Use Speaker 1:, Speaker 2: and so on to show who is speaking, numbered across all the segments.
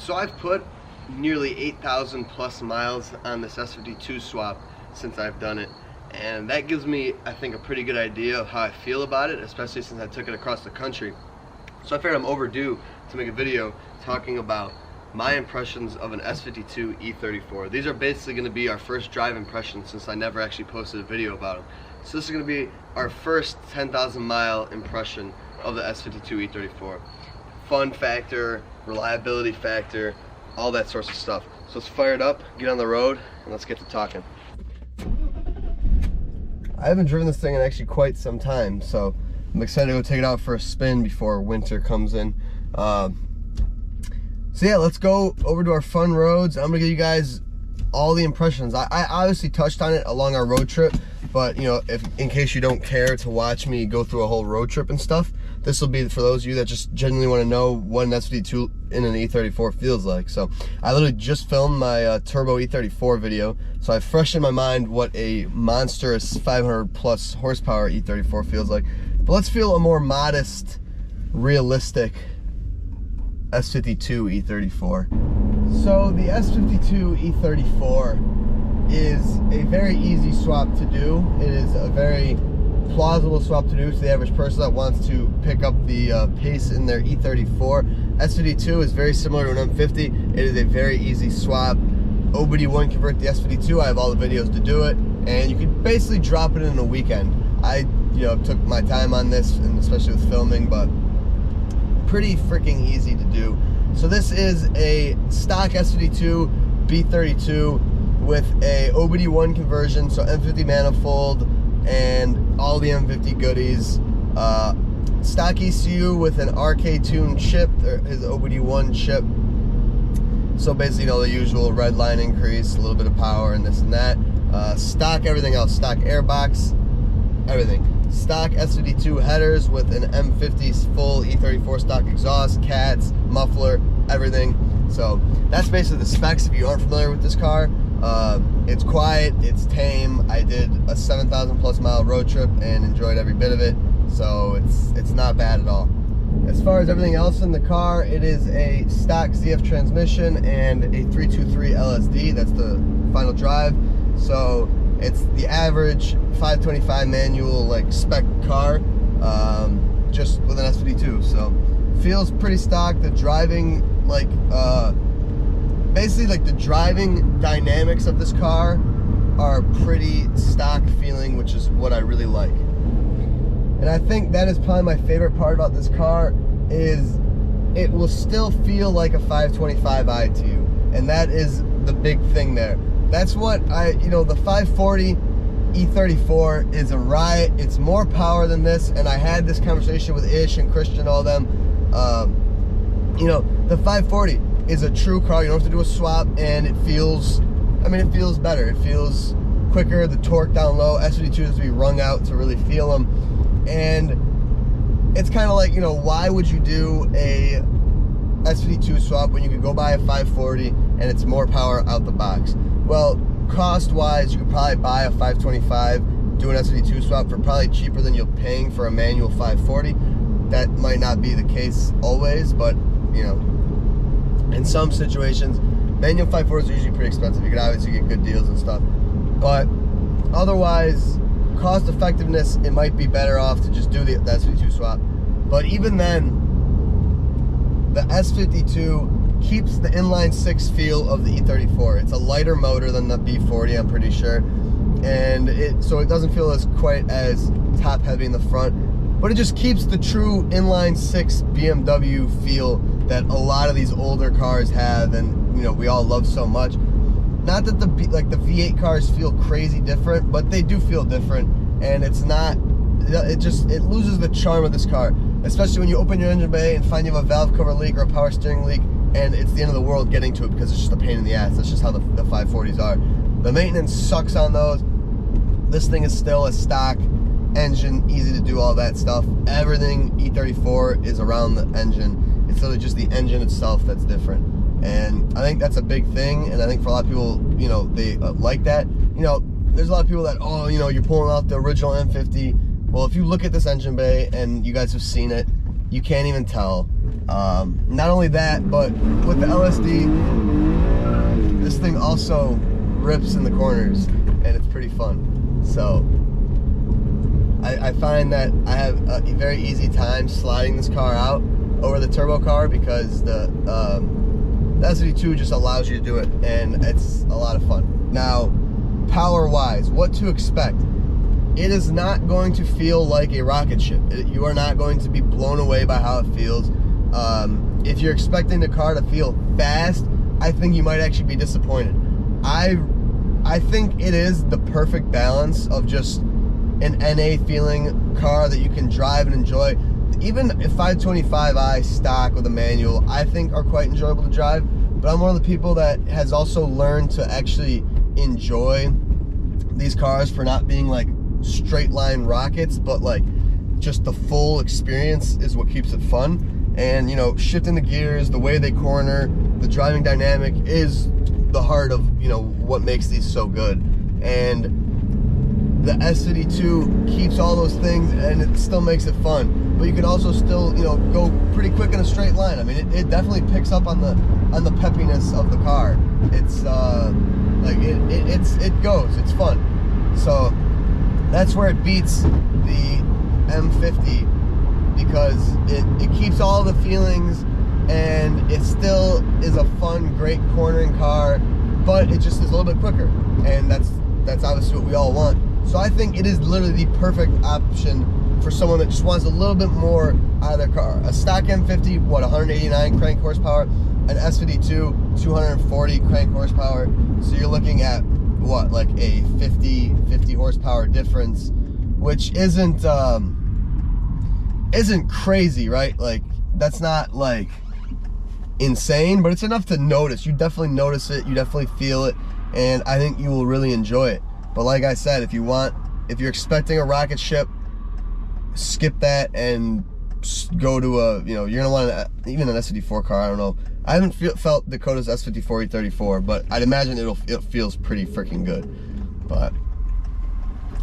Speaker 1: So I've put nearly 8,000 plus miles on this S52 swap since I've done it, and that gives me, I think, a pretty good idea of how I feel about it, especially since I took it across the country. So I figured I'm overdue to make a video talking about my impressions of an S52 E34. These are basically going to be our first drive impressions since I never actually posted a video about them. So this is going to be our first 10,000 mile impression of the S52 E34. Fun factor, reliability factor, all that sorts of stuff. So let's fire it up, get on the road, and let's get to talking. I haven't driven this thing in actually quite some time, so I'm excited to go take it out for a spin before winter comes in. So yeah, let's go over to our fun roads. I'm gonna give you guys all the impressions. I obviously touched on it along our road trip, but you know, if in case you don't care to watch me go through a whole road trip and stuff, this will be for those of you that just genuinely want to know what an S52 in an E34 feels like. So I literally just filmed my turbo E34 video, so I fresh in my mind what a monstrous 500 plus horsepower E34 feels like. But let's feel a more modest, realistic S52 E34. So the S52 E34 is a very easy swap to do. It is a very plausible swap to do to the average person that wants to pick up the pace in their E34. S52 is very similar to an M50. It is a very easy swap. OBD1 convert the S52. I have all the videos to do it, and you can basically drop it in a weekend. I took my time on this, and especially with filming, but pretty freaking easy to do. So this is a stock S52 B32 with a OBD1 conversion, so M50 manifold and all the M50 goodies. Stock ECU with an RK tuned chip, his OBD1 chip. So basically, the usual red line increase, a little bit of power and this and that. Stock everything else, stock airbox, everything. Stock S52 headers with an M50's full E34 stock exhaust, cats, muffler, everything. So that's basically the specs if you aren't familiar with this car. It's quiet, it's tame. I did a 7,000 plus mile road trip and enjoyed every bit of it. So it's not bad at all. As far as everything else in the car, it is a stock ZF transmission and a 323 LSD. That's the final drive. So it's the average 525 manual spec car, just with an S52. So feels pretty stock. The driving, basically the driving dynamics of this car are pretty stock feeling, which is what I really like. And I think that is probably my favorite part about this car, is it will still feel like a 525i to you, and that is the big thing there. That's what the 540 E34 is a riot. It's more power than this, and I had this conversation with Ish and Christian, all them. The 540 is a true car. You don't have to do a swap, and it feels, it feels better. It feels quicker, the torque down low. S52 has to be wrung out to really feel them. And it's kind of like, why would you do a S52 swap when you could go buy a 540 and it's more power out the box? Well, cost-wise, you could probably buy a 525, do an S52 swap for probably cheaper than you're paying for a manual 540. That might not be the case always, but, in some situations, manual 540s are usually pretty expensive. You could obviously get good deals and stuff. But otherwise, cost effectiveness, it might be better off to just do the S52 swap. But even then, the S52 keeps the inline six feel of the E34. It's a lighter motor than the B40, I'm pretty sure, and so it doesn't feel quite as top heavy in the front, but it just keeps the true inline six BMW feel that a lot of these older cars have, and we all love so much. Not that the V8 cars feel crazy different, but they do feel different, and it's not, it loses the charm of this car, especially when you open your engine bay and find you have a valve cover leak or a power steering leak, and it's the end of the world getting to it because it's just a pain in the ass. That's just how the 540s are. The maintenance sucks on those. This thing is still a stock engine, easy to do all that stuff. Everything E34 is around the engine. It's literally just the engine itself that's different. And I think that's a big thing, and I think for a lot of people, they like that. There's a lot of people that, you're pulling out the original M50. Well, if you look at this engine bay, and you guys have seen it, you can't even tell Not only that, but with the LSD, this thing also rips in the corners, and it's pretty fun. So I find that I have a very easy time sliding this car out over the turbo car, because the S52 just allows you to do it, and it's a lot of fun. Now, power wise, what to expect? It is not going to feel like a rocket ship. You are not going to be blown away by how it feels. If you're expecting the car to feel fast, I think you might actually be disappointed. I think it is the perfect balance of just an NA feeling car that you can drive and enjoy. Even a 525i stock with a manual, I think are quite enjoyable to drive, but I'm one of the people that has also learned to actually enjoy these cars for not being like straight line rockets, but like just the full experience is what keeps it fun. And you know, shifting the gears, the way they corner, the driving dynamic is the heart of, you know, what makes these so good. And the S52 keeps all those things, and it still makes it fun. But you can also still, you know, go pretty quick in a straight line. I mean, it definitely picks up on the peppiness of the car. It's like it goes. It's fun. So that's where it beats the M50, because it keeps all the feelings, and it still is a fun, great cornering car, but it just is a little bit quicker, and that's obviously what we all want. So I think it is literally the perfect option for someone that just wants a little bit more out of their car. A stock M50, what, 189 crank horsepower, an S52, 240 crank horsepower. So you're looking at what, like a 50 horsepower difference, which isn't crazy, right? Like, that's not like insane, but it's enough to notice. You definitely notice it, you definitely feel it, and I think you will really enjoy it. But like I said, if you're expecting a rocket ship, skip that and go to a, you know, you're gonna want even an S54 car. I don't know. I haven't felt Dakota's S54 E34, but I'd imagine it feels pretty freaking good. But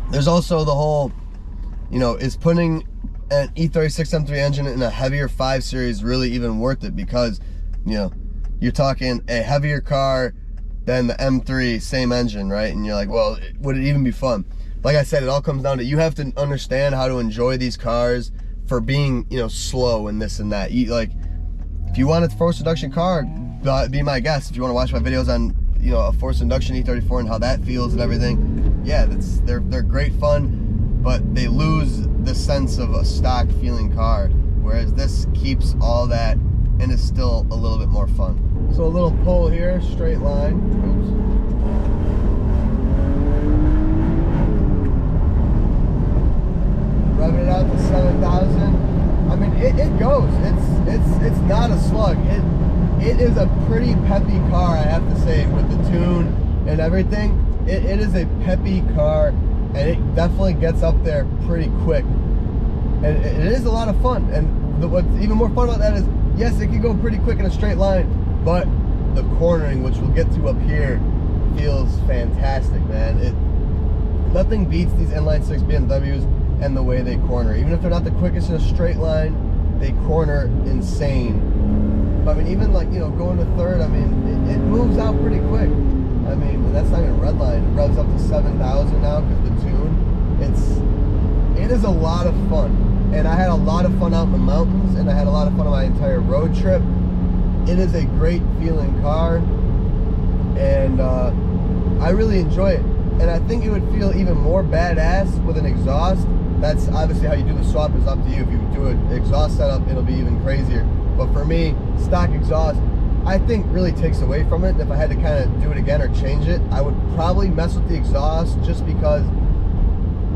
Speaker 1: there's also the whole, you know, is putting an E36 M3 engine in a heavier 5 Series really even worth it? Because, you know, you're talking a heavier car than the M3, same engine, right? And you're like, well, would it even be fun? Like I said, it all comes down to, you have to understand how to enjoy these cars for being, you know, slow and this and that. Like, if you want a forced induction car, be my guest. If you want to watch my videos on, you know, a forced induction E34 and how that feels and everything, yeah, they're great fun, but they lose the sense of a stock feeling car, whereas this keeps all that and is still a little bit more fun. So a little pull here, straight line. Oops. Revving it out to 7,000. I mean, it goes. It's not a slug. It is a pretty peppy car, I have to say, with the tune and everything. It is a peppy car, and it definitely gets up there pretty quick. And it is a lot of fun. And what's even more fun about that is, yes, it can go pretty quick in a straight line, but the cornering, which we'll get to up here, feels fantastic, man. Nothing beats these inline 6 BMWs and the way they corner. Even if they're not the quickest in a straight line, they corner insane. But I mean, even like, you know, going to third, I mean, it moves out pretty quick. I mean, that's not even a red line. It revs up to 7,000 now because the tune. It is a lot of fun. And I had a lot of fun out in the mountains, and I had a lot of fun on my entire road trip. It is a great feeling car, and I really enjoy it. And I think it would feel even more badass with an exhaust. That's obviously how you do the swap, is up to you. If you do an exhaust setup, it'll be even crazier. But for me, stock exhaust, I think really takes away from it. If I had to kind of do it again or change it, I would probably mess with the exhaust, just because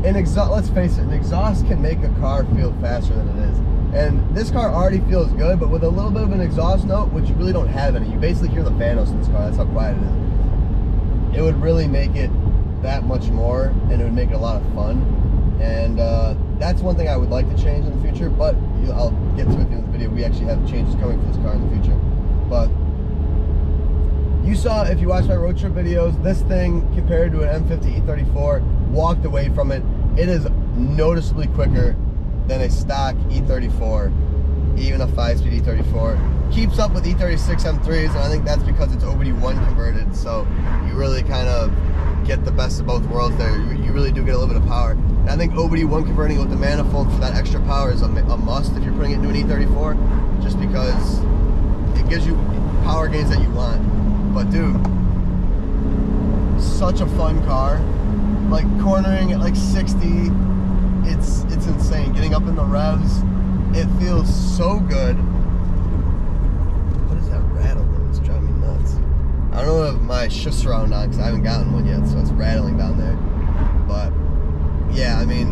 Speaker 1: an exhaust, let's face it, an exhaust can make a car feel faster than it is. And this car already feels good, but with a little bit of an exhaust note, which you really don't have any, you basically hear the Phanos in this car. That's how quiet it is. It would really make it that much more, and it would make it a lot of fun. And that's one thing I would like to change in the future, but I'll get to it at the end of the video. We actually have changes coming for this car in the future. But you saw, if you watched my road trip videos, this thing compared to an M50 E34, walked away from it. It is noticeably quicker than a stock E34. even a 5-speed E34. Keeps up with E36 M3s, and I think that's because it's OBD1 converted, so you really kind of get the best of both worlds there. You really do get a little bit of power. And I think OBD1 converting with the manifold for that extra power is a must if you're putting it into an E34, just because it gives you power gains that you want. But dude, such a fun car. Like cornering at like 60, it's insane. Getting up in the revs, it feels so good. What is that rattle though? It's driving me nuts. I don't know if my shifts around on because I haven't gotten one yet, so it's rattling down there. But yeah, I mean,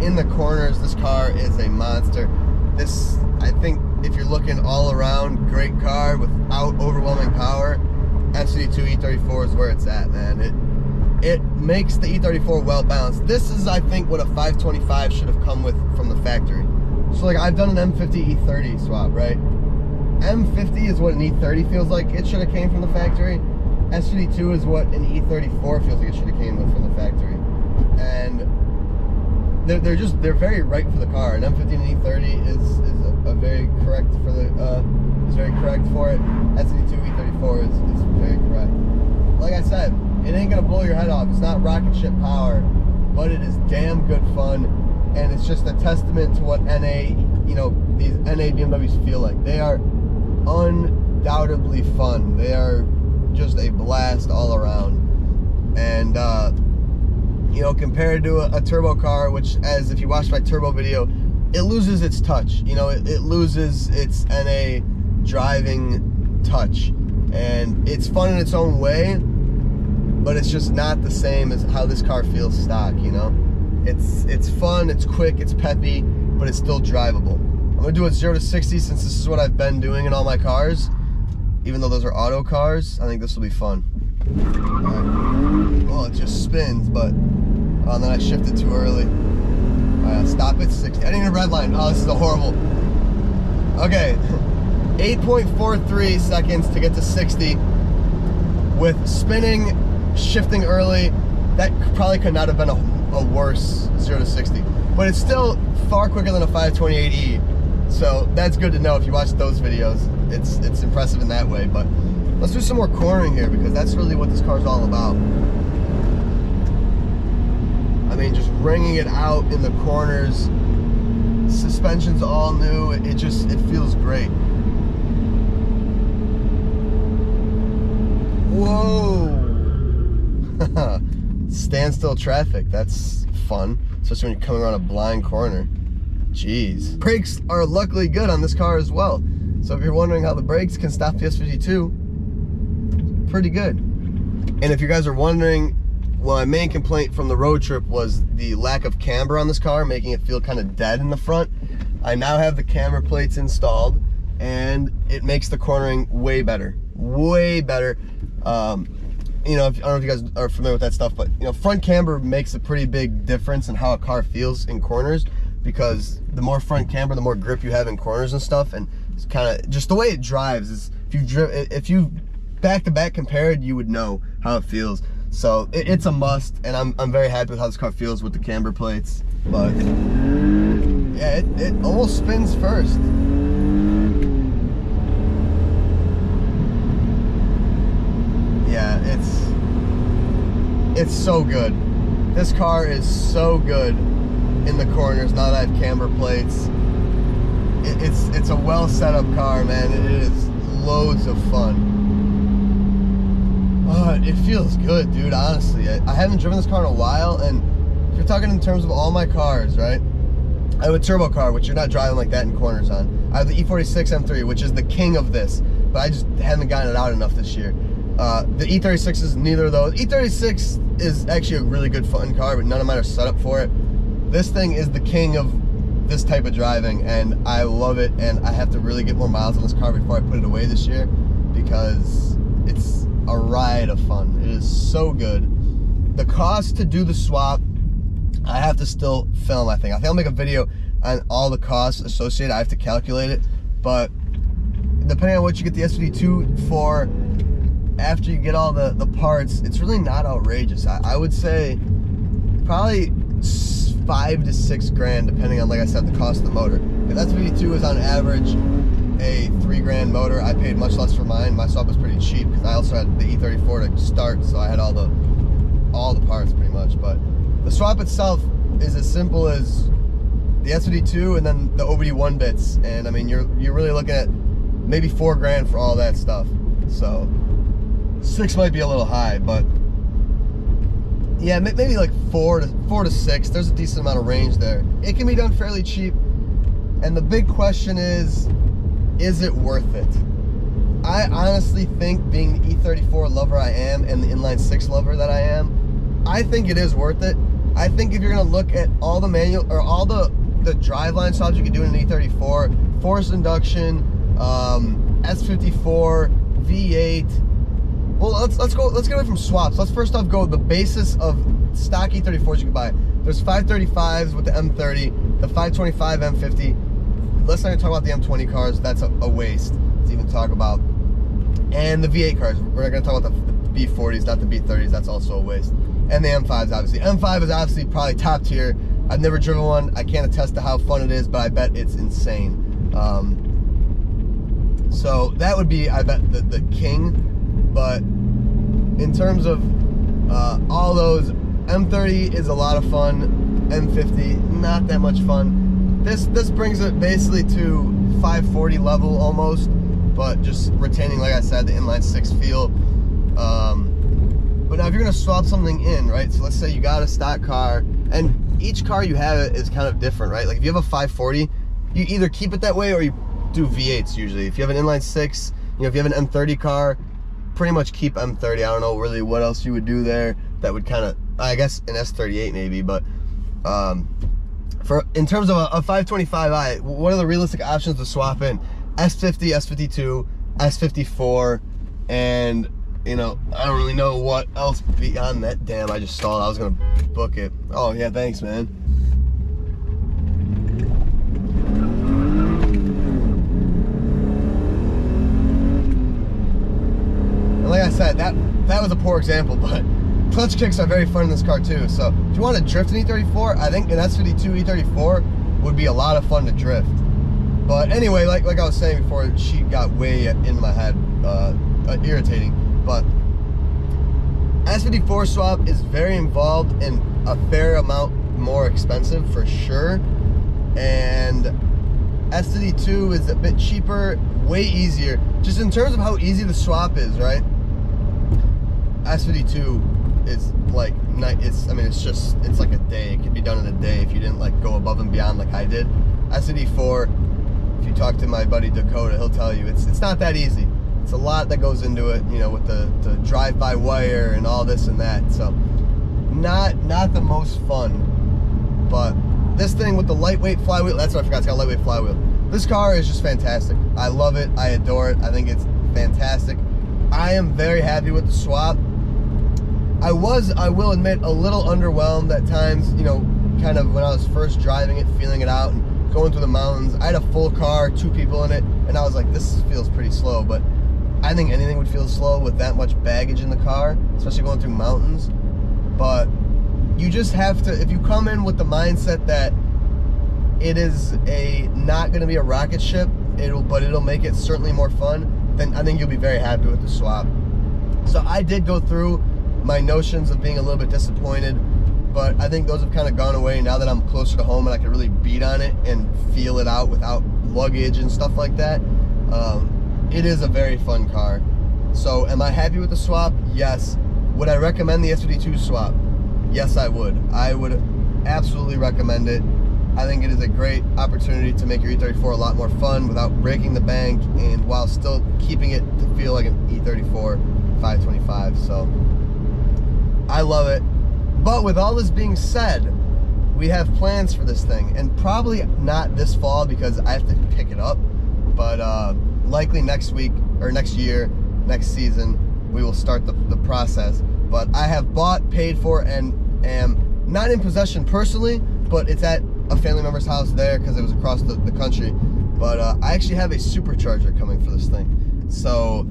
Speaker 1: in the corners, this car is a monster. This, I think, if you're looking all around, great car without overwhelming power, S52 E34 is where it's at, man. It makes the E34 well balanced. This is, I think, what a 525 should have come with from the factory. So like, I've done an M50 E30 swap, right? M50 is what an E30 feels like it should have came from the factory. S52 is what an E34 feels like it should have came with from the factory. And they're very right for the car. An M50 and an E30 is a very correct for the is very correct for it. S52 E34 is very correct. Like I said, it ain't gonna blow your head off. It's not rocket ship power, but it is damn good fun, and it's just a testament to what NA, you know, these NA BMWs feel like. They are undoubtedly fun. They are just a blast all around. And you know, compared to a turbo car, which, as if you watch my turbo video, it loses its touch. You know, it loses its NA driving touch, and it's fun in its own way, but it's just not the same as how this car feels stock. You know, it's fun, it's quick, it's peppy, but it's still drivable. I'm gonna do it 0 to 60 since this is what I've been doing in all my cars. Even though those are auto cars, I think this will be fun. Right. Well, it just spins, but oh, and then I shifted too early. Alright, stop at 60. I didn't even redline. Oh, this is a horrible. Okay, 8.43 seconds to get to 60 with spinning, shifting early. That probably could not have been a worse 0 to 60, but it's still far quicker than a 528e. So that's good to know if you watch those videos. It's impressive in that way. But let's do some more cornering here, because that's really what this car is all about. I mean, just ringing it out in the corners. Suspension's all new. It feels great. Whoa! Standstill traffic. That's fun, especially when you're coming around a blind corner. Jeez. Brakes are luckily good on this car as well. So if you're wondering how the brakes can stop the S52, pretty good. And if you guys are wondering, well, my main complaint from the road trip was the lack of camber on this car, making it feel kind of dead in the front. I now have the camber plates installed, and it makes the cornering way better. Way better. You know, I don't know if you guys are familiar with that stuff, but you know, front camber makes a pretty big difference in how a car feels in corners, because the more front camber, the more grip you have in corners and stuff, and it's kind of just the way it drives. Is if you back to back compared, you would know how it feels. So it's a must, and I'm very happy with how this car feels with the camber plates. But yeah, it almost spins first. Yeah, it's so good. This car is so good in the corners now that I have camber plates. It's a well set up car, man. It is loads of fun. It feels good, dude, honestly. I haven't driven this car in a while, and if you're talking in terms of all my cars, right? I have a turbo car, which you're not driving like that in corners on. I have the E46 M3, which is the king of this, but I just haven't gotten it out enough this year. The E36 is neither of those. E36 is actually a really good fun car, but none of mine are set up for it. This thing is the king of this type of driving, and I love it, and I have to really get more miles on this car before I put it away this year, because it's a ride of fun. It is so good. The cost to do the swap, I have to still film, I think I'll make a video on all the costs associated. I have to calculate it, but depending on what you get the S52 for, after you get all the parts, it's really not outrageous. I would say probably $5 to $6 grand, depending on, like I said, the cost of the motor. S52 is on average a $3,000 motor. I paid much less for mine. My swap was pretty cheap because I also had the E34 to start, so I had all the parts pretty much. But the swap itself is as simple as the S52 and then the OBD1 bits, and I mean you're really looking at maybe $4,000 for all that stuff. So 6 might be a little high, but yeah, maybe like 4 to 6. There's a decent amount of range there. It can be done fairly cheap, and the big question is it worth it? I honestly think, being the E34 lover I am and the inline 6 lover that I am, I think it is worth it. I think if you're gonna look at all the manual or all the driveline swaps you can do in an E34, forced induction, S54, V8. Well, let's get away from swaps. Let's first off go the basis of stock E34s you can buy. There's 535s with the M30, the 525 M50. Let's not even talk about the M20 cars. That's a waste to even talk about. And the V8 cars. We're not gonna talk about the B40s, not the B30s. That's also a waste. And the M5s, obviously. M5 is obviously probably top tier. I've never driven one. I can't attest to how fun it is, but I bet it's insane. So that would be, I bet, the king. But in terms of all those, M30 is a lot of fun. M50, not that much fun. This brings it basically to 540 level almost, but just retaining, like I said, the inline 6 feel. But now if you're gonna swap something in, right? So let's say you got a stock car, and each car you have is kind of different, right? Like if you have a 540, you either keep it that way or you do V8s usually. If you have an inline 6, you know, if you have an M30 car, pretty much keep M30. I don't know really what else you would do there that would kind of, I guess an S38 maybe, but in terms of a 525i, what are the realistic options to swap in? S50, S52, S54, and you know, I don't really know what else beyond that. Damn, I just stalled. I was gonna book it. Oh yeah, thanks, man. And like I said, that was a poor example, but clutch kicks are very fun in this car too. So if you want to drift an E34, I think an S52 E34 would be a lot of fun to drift. But anyway, like I was saying before, she got way in my head, irritating. But S54 swap is very involved and a fair amount more expensive for sure. And S52 is a bit cheaper, way easier. Just in terms of how easy the swap is, right? S52 is like, it's like a day. It could be done in a day if you didn't like go above and beyond like I did. S54, if you talk to my buddy Dakota, he'll tell you it's not that easy. It's a lot that goes into it, you know, with the drive-by-wire and all this and that. So not the most fun. But this thing with the lightweight flywheel, that's what I forgot, it's got a lightweight flywheel. This car is just fantastic. I love it. I adore it. I think it's fantastic. I am very happy with the swap. I will admit, a little underwhelmed at times, you know, kind of when I was first driving it, feeling it out, and going through the mountains. I had a full car, 2 people in it, and I was like, this feels pretty slow. But I think anything would feel slow with that much baggage in the car, especially going through mountains. But you just have to, if you come in with the mindset that it is not going to be a rocket ship, but it'll make it certainly more fun, then I think you'll be very happy with the swap. So I did go through my notions of being a little bit disappointed, but I think those have kind of gone away now that I'm closer to home and I can really beat on it and feel it out without luggage and stuff like that. It is a very fun car. So am I happy with the swap? Yes. Would I recommend the S52 swap? Yes, I would. I would absolutely recommend it. I think it is a great opportunity to make your E34 a lot more fun without breaking the bank and while still keeping it to feel like an E34 525. So I love it. But with all this being said, we have plans for this thing, and probably not this fall because I have to pick it up, but likely next week or next year, next season, we will start the process. But I have bought, paid for, and am not in possession personally, but it's at a family member's house there because it was across the country. But I actually have a supercharger coming for this thing. So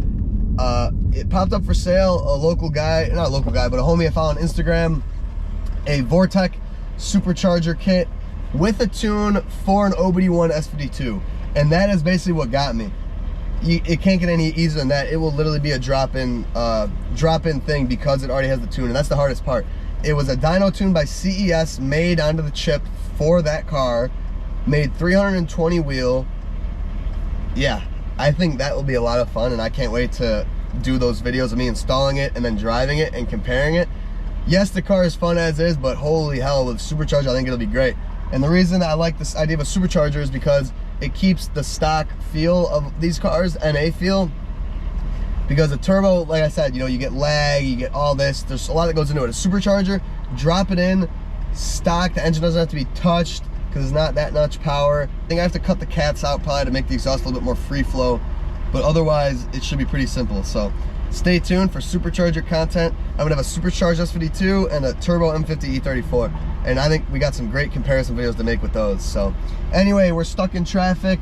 Speaker 1: it popped up for sale. A local guy, not a local guy, but a homie I found on Instagram, a Vortec supercharger kit. with a tune for an OBD1 S52. And that is basically what got me. It can't get any easier than that. It will literally be a drop-in thing because it already has the tune, and that's the hardest part. It was a dyno tune by CES made onto the chip for that car, made 320 wheel. Yeah, I think that will be a lot of fun, and I can't wait to do those videos of me installing it and then driving it and comparing it. Yes, the car is fun as is, but holy hell, with supercharger, I think it'll be great. And the reason I like this idea of a supercharger is because it keeps the stock feel of these cars, NA feel, because a turbo, like I said, you know, you get lag, you get all this, there's a lot that goes into it. A supercharger, drop it in, stock, the engine doesn't have to be touched because it's not that much power. I think I have to cut the cats out probably to make the exhaust a little bit more free flow, but otherwise it should be pretty simple. So stay tuned for supercharger content. I'm gonna have a supercharged S52 and a turbo M50 E34. And I think we got some great comparison videos to make with those. So anyway, we're stuck in traffic.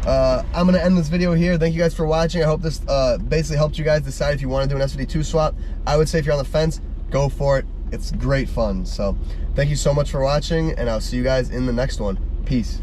Speaker 1: I'm gonna end this video here. Thank you guys for watching. I hope this basically helped you guys decide if you want to do an S52 swap. I would say if you're on the fence, go for it. It's great fun. So thank you so much for watching, and I'll see you guys in the next one. Peace.